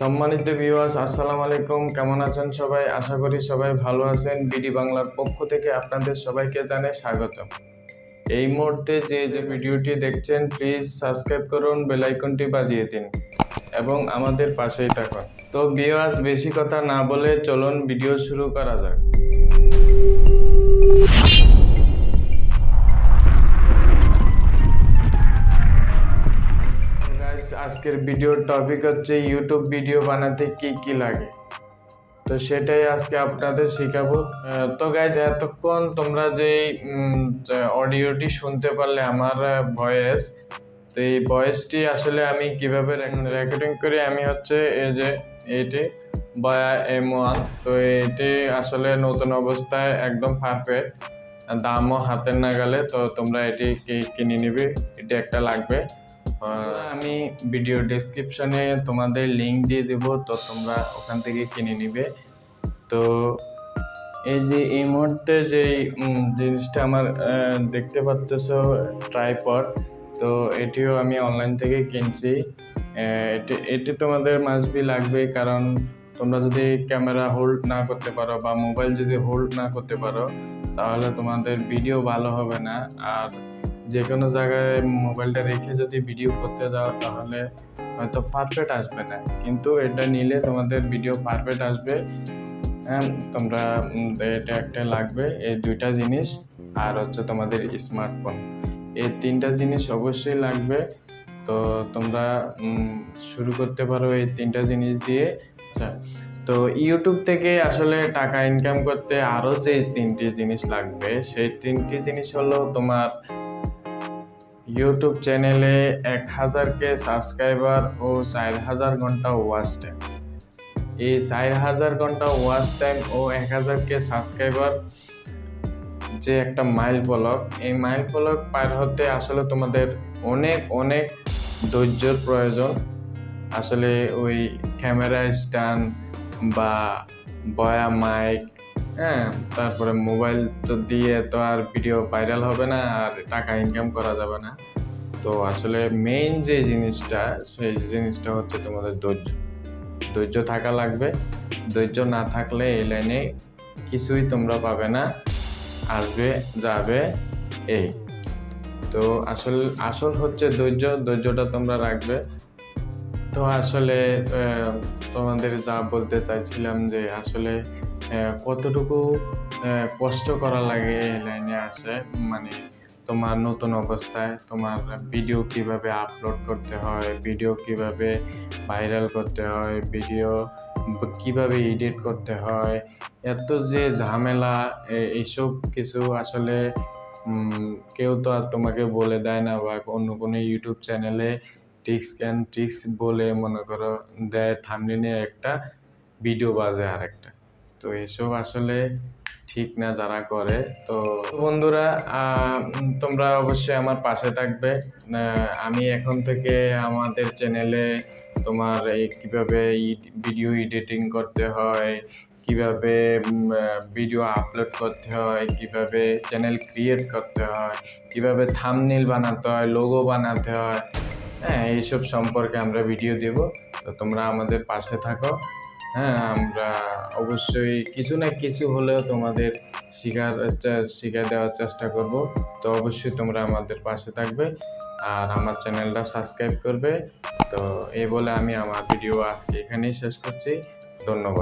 সম্মানিত ভিউয়ার্স, আসসালামু আলাইকুম। কেমন আছেন সবাই? আশা করি সবাই ভালো আছেন। বিডি বাংলার পক্ষ থেকে আপনাদের সবাইকে জানাই স্বাগতম। এই মুহূর্তে যে ভিডিওটি দেখছেন, প্লিজ সাবস্ক্রাইব করুন, বেল আইকনটি বাজিয়ে দিন এবং আমাদের পাশেই থাকুন। তো ভিউয়ার্স, বেশি কথা না বলে চলুন ভিডিও শুরু করা যাক। আজকের ভিডিওর টপিক হচ্ছে ইউটিউব ভিডিও বানাতে কি কি লাগে, তো সেটাই আজকে আপনাদের শেখাবো। তো গাইজ, এতক্ষণ তোমরা যে অডিওটি শুনতে পারলে আমার ভয়েস, তো এই ভয়েসটি আসলে আমি কিভাবে রেকর্ডিং করি, আমি হচ্ছে এই যে এইটি বয়া M1। তো এটি আসলে নতুন অবস্থায় একদম পারফেক্ট, দামও হাতের নাগালে। তো তোমরা এটি কিনে নিবে, এটি একটা লাগবে। আমি ভিডিও ডেসক্রিপশনে তোমাদের লিঙ্ক দিয়ে দেব, তো তোমরা ওখান থেকে কিনে নিবে। তো এই যে এই মুহূর্তে যে জিনিসটা আমার দেখতে পাচ্ছ, ট্রাইপড, তো এটিও আমি অনলাইন থেকে কিনছি। এটি তোমাদের মাস্ট বি লাগবে, কারণ তোমরা যদি ক্যামেরা হোল্ড না করতে পারো বা মোবাইল যদি হোল্ড না করতে পারো, তাহলে তোমাদের ভিডিও ভালো হবে না। আর যে কোনো জায়গায় মোবাইলটা রেখে যদি ভিডিও করতে যাও, তাহলে হয়তো পারফেক্ট আসবে না, কিন্তু এটা নিলে তোমাদের ভিডিও পারফেক্ট আসবে। তোমরা এটা একটা লাগবে, এই দুইটা জিনিস। আর হচ্ছে তোমাদের স্মার্টফোন, এই তিনটা জিনিস অবশ্যই লাগবে। তো তোমরা শুরু করতে পারো এই তিনটা জিনিস দিয়ে। তো ইউটিউব থেকে আসলে টাকা ইনকাম করতে আরও যে তিনটি জিনিস লাগবে, সেই তিনটি জিনিস হলো তোমার ইউটিউব চ্যানেলে 1000কে সাবস্ক্রাইবার ও 4000 ঘন্টা ওয়াচ টাইম। এই 4000 ঘন্টা ওয়াচ টাইম ও 1000কে সাবস্ক্রাইবার যে একটা মাইল ফলক, এই মাইল ফলক পার হতে আসলে তোমাদের অনেক অনেক ধৈর্যের প্রয়োজন। আসলে ওই ক্যামেরা স্ট্যান্ড বা বয়া মাইক, তারপরে মোবাইল তো দিয়ে তো আর ভিডিও ভাইরাল হবে না, আর টাকা ইনকাম করা যাবে না। তো আসলে মেইন যে জিনিসটা, সেই জিনিসটা হচ্ছে তোমাদের ধৈর্য থাকা লাগবে। ধৈর্য না থাকলে এই লাইনে কিছুই তোমরা পাবে না, আসবে যাবে এই। তো আসল হচ্ছে ধৈর্যটা তোমরা রাখবে। তো আসলে তোমাদের যা বলতে চাইছিলাম, যে আসলে কতটুকু কষ্ট করা লাগে এই লাইনে আসে, মানে তোমার নতুন অবস্থায় তোমার ভিডিও কিভাবে আপলোড করতে হয়, ভিডিও কিভাবে ভাইরাল করতে হয়, ভিডিও কিভাবে এডিট করতে হয়, এত যে ঝামেলা, এইসব কিছু আসলে কেউ তো আর তোমাকে বলে দেয় না, বা অন্য কোনো ইউটিউব চ্যানেলে ট্রিক্স বলে মনে করো দেয়, থাম্বনেইলে একটা, ভিডিও বাজে আর একটা। তো এসব আসলে ঠিক না যারা করে। তো বন্ধুরা, তোমরা অবশ্যই আমার পাশে থাকবে। আমি এখন থেকে আমাদের চ্যানেলে তোমার এই কিভাবে ভিডিও এডিটিং করতে হয়, কিভাবে ভিডিও আপলোড করতে হয়, কিভাবে চ্যানেল ক্রিয়েট করতে হয়, কিভাবে থাম্বনেইল বানাতে হয়, লোগো বানাতে হয়, এইসব সম্পর্কে আমরা ভিডিও দেব। তো তোমরা আমাদের পাশে থাকো। আমরা অবশ্যই কিছু না কিছু হলেও তোমাদের শিখা দেওয়ার চেষ্টা করব। তো অবশ্যই তোমরা আমাদের পাশে থাকবে আর আমার চ্যানেলটা সাবস্ক্রাইব করবে। তো এই বলে আমি আমার ভিডিও আজকে এখানেই শেষ করছি। ধন্যবাদ।